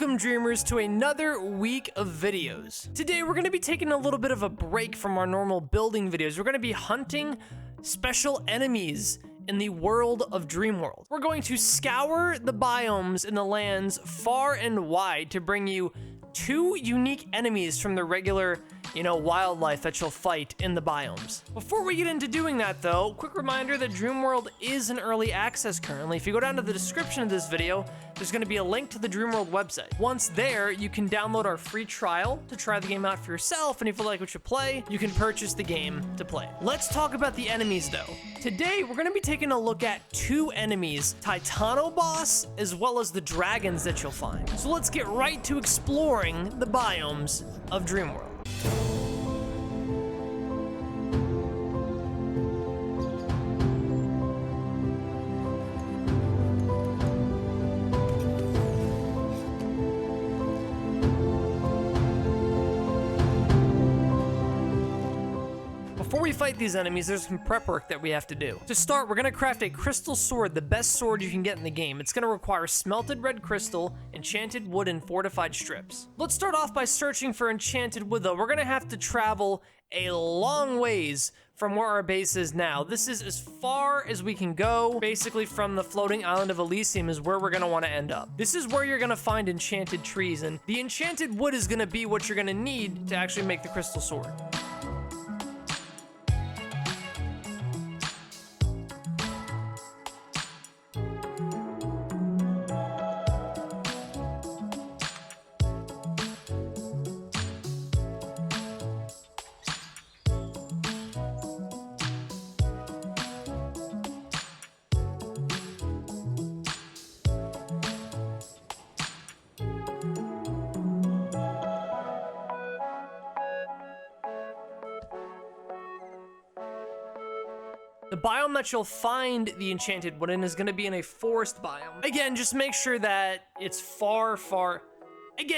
Welcome dreamers to another week of videos. Today we're going to be taking a little bit of a break from our normal building videos. We're going to be hunting special enemies in the world of DreamWorld. We're going to scour the biomes in the lands far and wide to bring you 2 unique enemies from the regular, wildlife that you'll fight in the biomes. Before we get into doing that though, quick reminder that DreamWorld is in early access currently. If you go down to the description of this video, there's gonna be a link to the DreamWorld website. Once there, you can download our free trial to try the game out for yourself, and if you like what you play, you can purchase the game to play. Let's talk about the enemies though. Today, we're gonna be taking a look at 2 enemies, Titano Boss, as well as the dragons that you'll find. So let's get right to exploring the biomes of DreamWorld. Before we fight these enemies, there's some prep work that we have to do. To start, we're gonna craft a crystal sword, the best sword you can get in the game. It's gonna require smelted red crystal, enchanted wood, and fortified strips. Let's start off by searching for enchanted wood though. We're gonna have to travel a long ways from where our base is now. This is as far as we can go. Basically from the floating island of Elysium is where we're gonna wanna end up. This is where you're gonna find enchanted trees, and the enchanted wood is gonna be what you're gonna need to actually make the crystal sword. The biome that you'll find the enchanted wood in is going to be in a forest biome. Again, just make sure that it's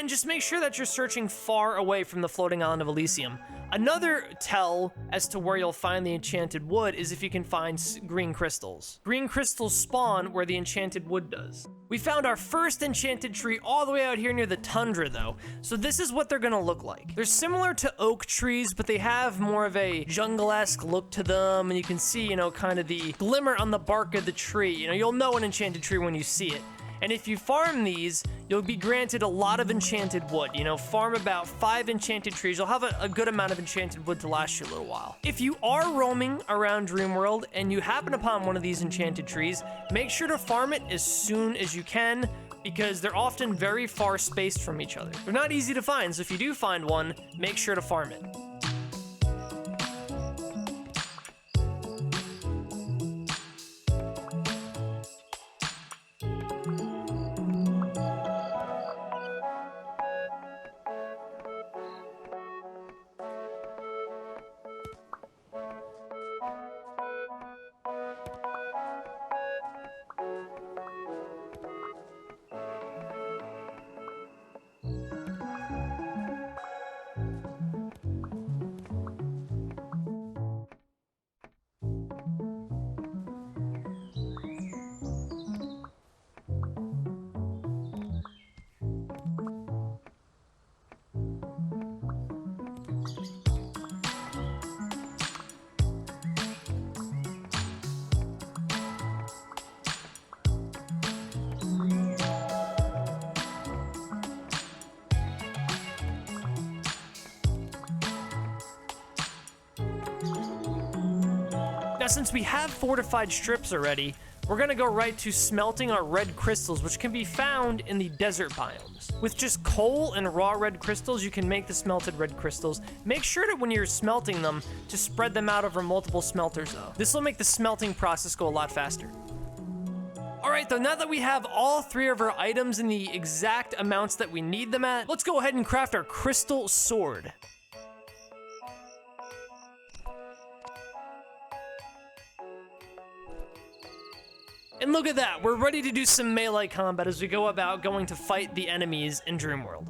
just make sure that you're searching far away from the floating island of Elysium. Another tell as to where you'll find the enchanted wood is if you can find green crystals. Green crystals spawn where the enchanted wood does. We found our first enchanted tree all the way out here near the tundra though, so this is what they're gonna look like. They're similar to oak trees, but they have more of a jungle-esque look to them, and you can see, kind of the glimmer on the bark of the tree. You'll know an enchanted tree when you see it. And if you farm these, you'll be granted a lot of enchanted wood. Farm about 5 enchanted trees. You'll have a good amount of enchanted wood to last you a little while. If you are roaming around DreamWorld and you happen upon one of these enchanted trees, make sure to farm it as soon as you can, because they're often very far spaced from each other. They're not easy to find, so if you do find one, make sure to farm it. Now, since we have fortified strips already, we're gonna go right to smelting our red crystals, which can be found in the desert biomes. With just coal and raw red crystals, you can make the smelted red crystals. Make sure that when you're smelting them, to spread them out over multiple smelters though. This will make the smelting process go a lot faster. Alright though, now that we have all 3 of our items in the exact amounts that we need them at, let's go ahead and craft our crystal sword. And look at that, we're ready to do some melee combat as we go about going to fight the enemies in DreamWorld.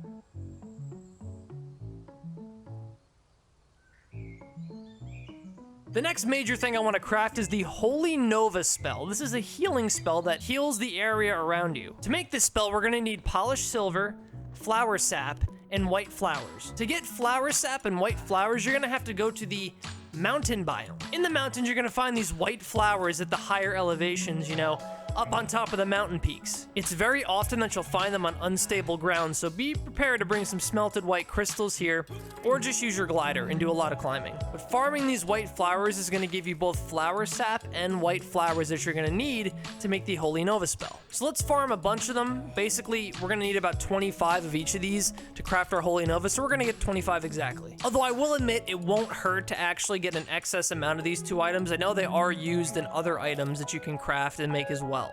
The next major thing I want to craft is the Holy Nova spell. This is a healing spell that heals the area around you. To make this spell, we're going to need polished silver, flower sap, and white flowers. To get flower sap and white flowers, you're gonna have to go to the mountain biome. In the mountains, you're gonna find these white flowers at the higher elevations, you know, up on top of the mountain peaks. It's very often that you'll find them on unstable ground, so be prepared to bring some smelted white crystals here, or just use your glider and do a lot of climbing. But farming these white flowers is gonna give you both flower sap and white flowers that you're gonna need to make the Holy Nova spell. So let's farm a bunch of them. Basically, we're gonna need about 25 of each of these to craft our Holy Nova, so we're gonna get 25 exactly. Although I will admit, it won't hurt to actually get an excess amount of these two items. I know they are used in other items that you can craft and make as well.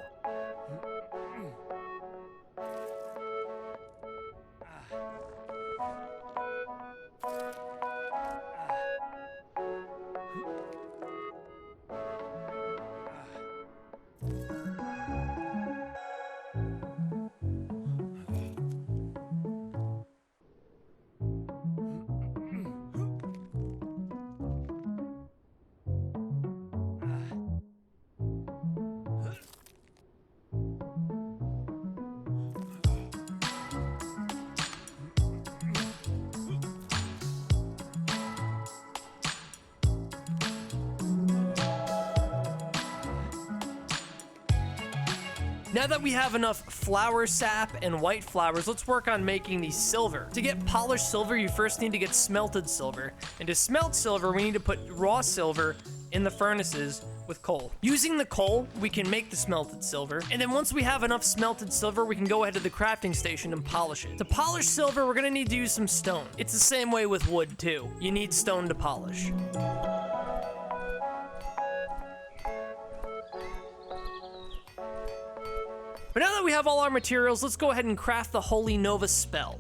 Now that we have enough flower sap and white flowers, let's work on making the silver. To get polished silver, you first need to get smelted silver. And to smelt silver, we need to put raw silver in the furnaces with coal. Using the coal, we can make the smelted silver. And then once we have enough smelted silver, we can go ahead to the crafting station and polish it. To polish silver, we're gonna need to use some stone. It's the same way with wood too. You need stone to polish. But now that we have all our materials, let's go ahead and craft the Holy Nova spell.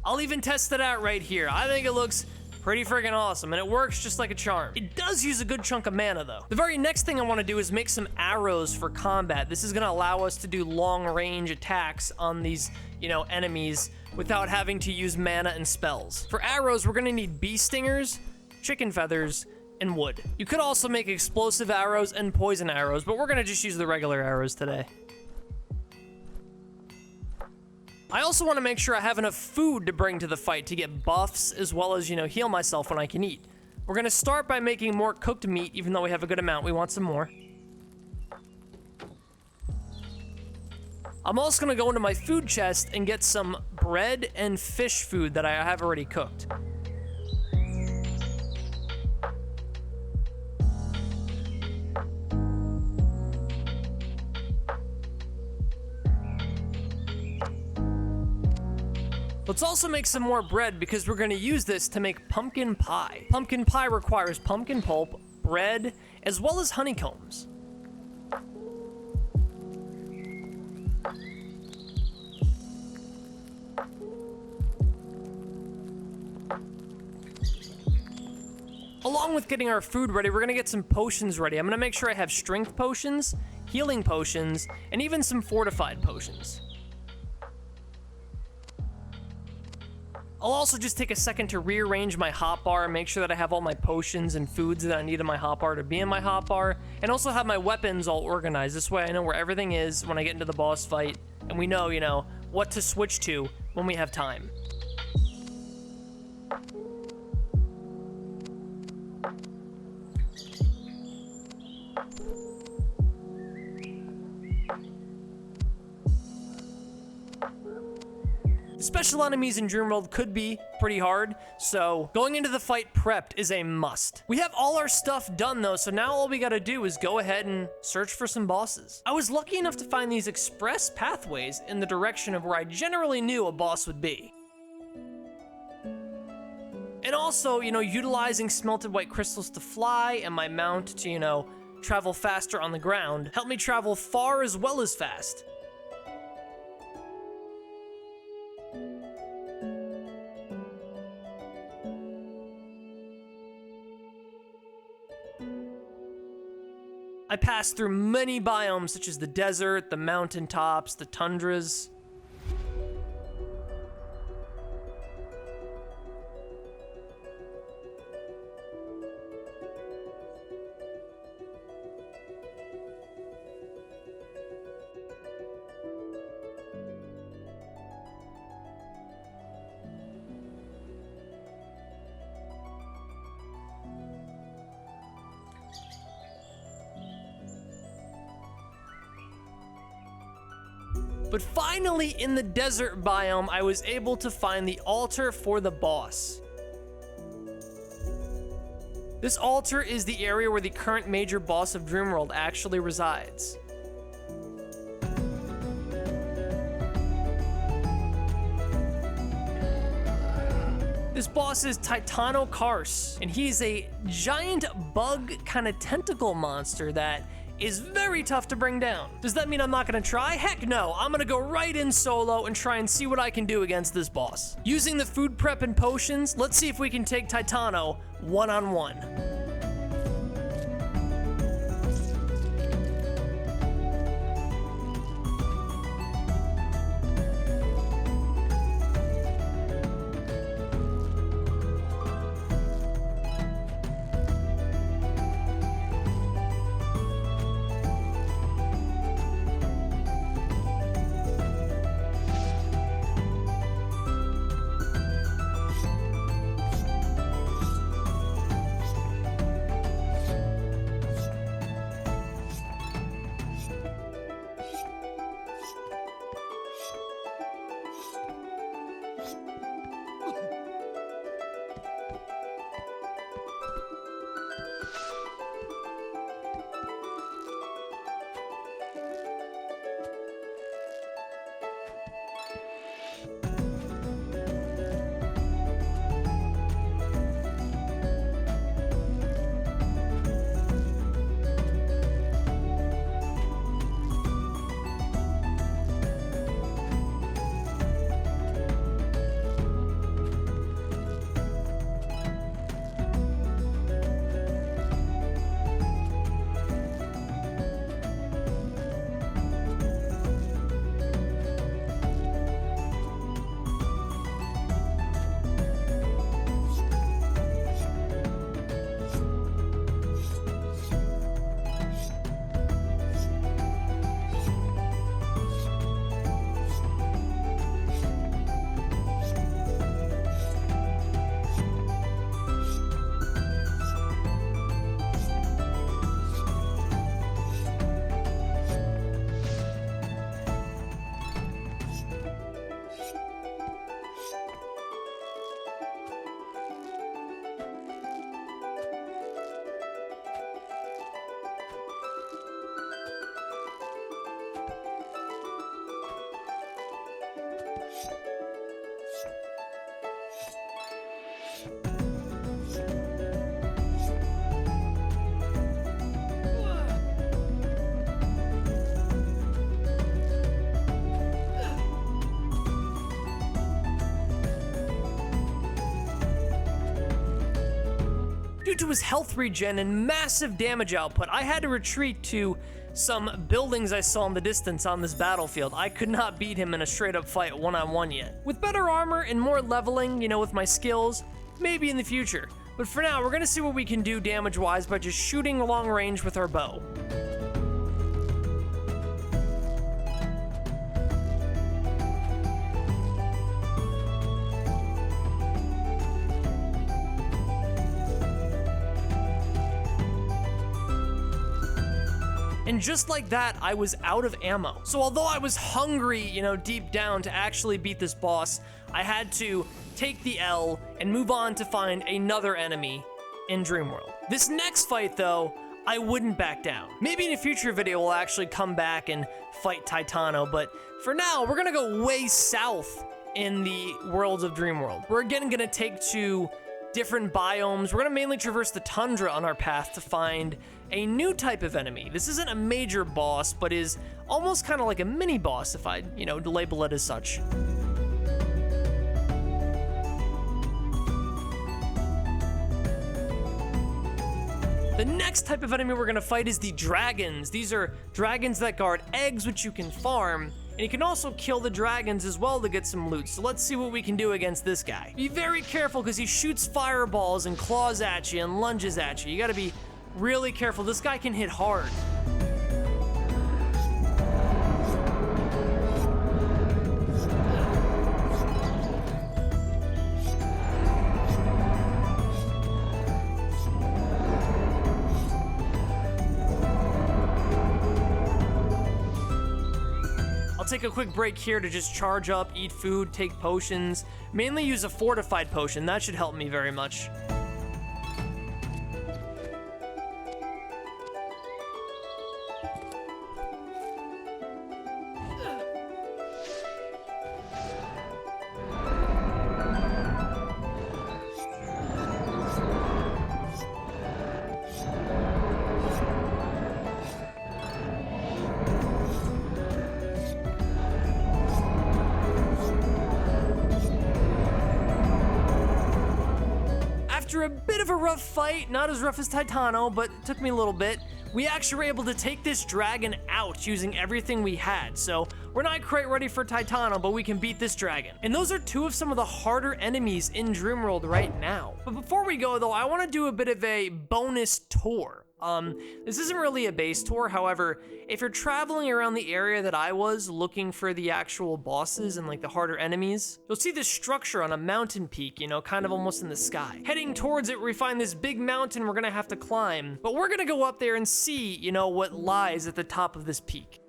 I'll even test it out right here. I think it looks pretty friggin' awesome, and it works just like a charm. It does use a good chunk of mana, though. The very next thing I want to do is make some arrows for combat. This is going to allow us to do long-range attacks on these, you know, enemies without having to use mana and spells. For arrows, we're going to need bee stingers, chicken feathers, and wood. You could also make explosive arrows and poison arrows, but we're going to just use the regular arrows today. I also want to make sure I have enough food to bring to the fight to get buffs, as well as, you know, heal myself when I can eat. We're going to start by making more cooked meat, even though we have a good amount. We want some more. I'm also going to go into my food chest and get some bread and fish food that I have already cooked. Let's also make some more bread because we're going to use this to make pumpkin pie. Pumpkin pie requires pumpkin pulp, bread, as well as honeycombs. Along with getting our food ready, we're gonna get some potions ready. I'm gonna make sure I have strength potions, healing potions, and even some fortified potions. I'll also just take a second to rearrange my hotbar and make sure that I have all my potions and foods that I need in my hotbar to be in my hotbar, and also have my weapons all organized. This way I know where everything is when I get into the boss fight, and we know, you know, what to switch to when we have time. Special enemies in DreamWorld could be pretty hard, so going into the fight prepped is a must. We have all our stuff done though, so now all we gotta do is go ahead and search for some bosses. I was lucky enough to find these express pathways in the direction of where I generally knew a boss would be. And also, you know, utilizing smelted white crystals to fly and my mount to, you know, travel faster on the ground helped me travel far as well as fast. I passed through many biomes such as the desert, the mountaintops, the tundras. But finally, in the desert biome, I was able to find the altar for the boss. This altar is the area where the current major boss of DreamWorld actually resides. This boss is Titanokarse, and he's a giant bug kind of tentacle monster that is very tough to bring down. Does that mean I'm not gonna try? Heck no, I'm gonna go right in solo and try and see what I can do against this boss. Using the food prep and potions, let's see if we can take Titano one-on-one. Due to his health regen and massive damage output, I had to retreat to some buildings I saw in the distance on this battlefield. I could not beat him in a straight up fight one-on-one yet. With better armor and more leveling, with my skills, maybe in the future. But for now, we're gonna see what we can do damage-wise by just shooting long range with our bow. And just like that, I was out of ammo. So although I was hungry, deep down to actually beat this boss, I had to take the L and move on to find another enemy in DreamWorld. This next fight, though, I wouldn't back down. Maybe in a future video, we'll actually come back and fight Titano, but for now, we're gonna go way south in the worlds of DreamWorld. We're again gonna take to different biomes. We're gonna mainly traverse the tundra on our path to find a new type of enemy. This isn't a major boss, but is almost kind of like a mini boss if I, label it as such. The next type of enemy we're gonna fight is the dragons. These are dragons that guard eggs, which you can farm, and you can also kill the dragons as well to get some loot. So let's see what we can do against this guy. Be very careful because he shoots fireballs and claws at you and lunges at you. You gotta be really careful. This guy can hit hard. take a quick break here to just charge up, eat food, take potions. Mainly use a fortified potion. That should help me very much. After a bit of a rough fight, not as rough as Titano, but it took me a little bit, we actually were able to take this dragon out using everything we had. So we're not quite ready for Titano, but we can beat this dragon. And those are two of some of the harder enemies in DreamWorld right now. But before we go though, I want to do a bit of a bonus tour. This isn't really a base tour. However, if you're traveling around the area that I was looking for the actual bosses and like the harder enemies, you'll see this structure on a mountain peak, you know, kind of almost in the sky. Heading towards it, we find this big mountain we're gonna have to climb, but we're gonna go up there and see, you know, what lies at the top of this peak.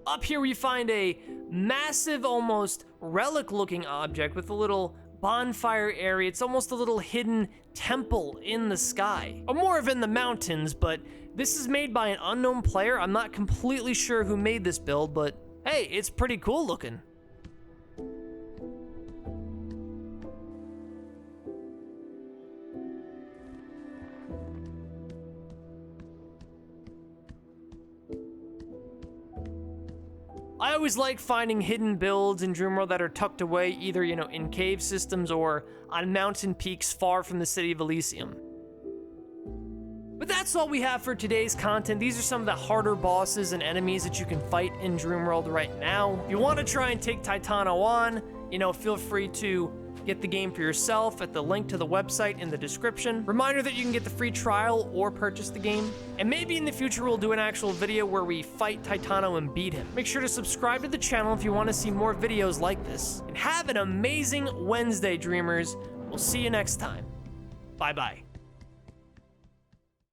Up here we find a massive, almost relic-looking object with a little bonfire area. It's almost a little hidden temple in the sky, or more of in the mountains, but this is made by an unknown player. I'm not completely sure who made this build, but hey, it's pretty cool looking. I always like finding hidden builds in DreamWorld that are tucked away, either, you know, in cave systems or on mountain peaks far from the city of Elysium. But that's all we have for today's content. These are some of the harder bosses and enemies that you can fight in DreamWorld right now. If you want to try and take Titano on, you know, feel free to get the game for yourself at the link to the website in the description. Reminder that you can get the free trial or purchase the game. And maybe in the future we'll do an actual video where we fight Titano and beat him. Make sure to subscribe to the channel if you want to see more videos like this. And have an amazing Wednesday, Dreamers. We'll see you next time. Bye-bye.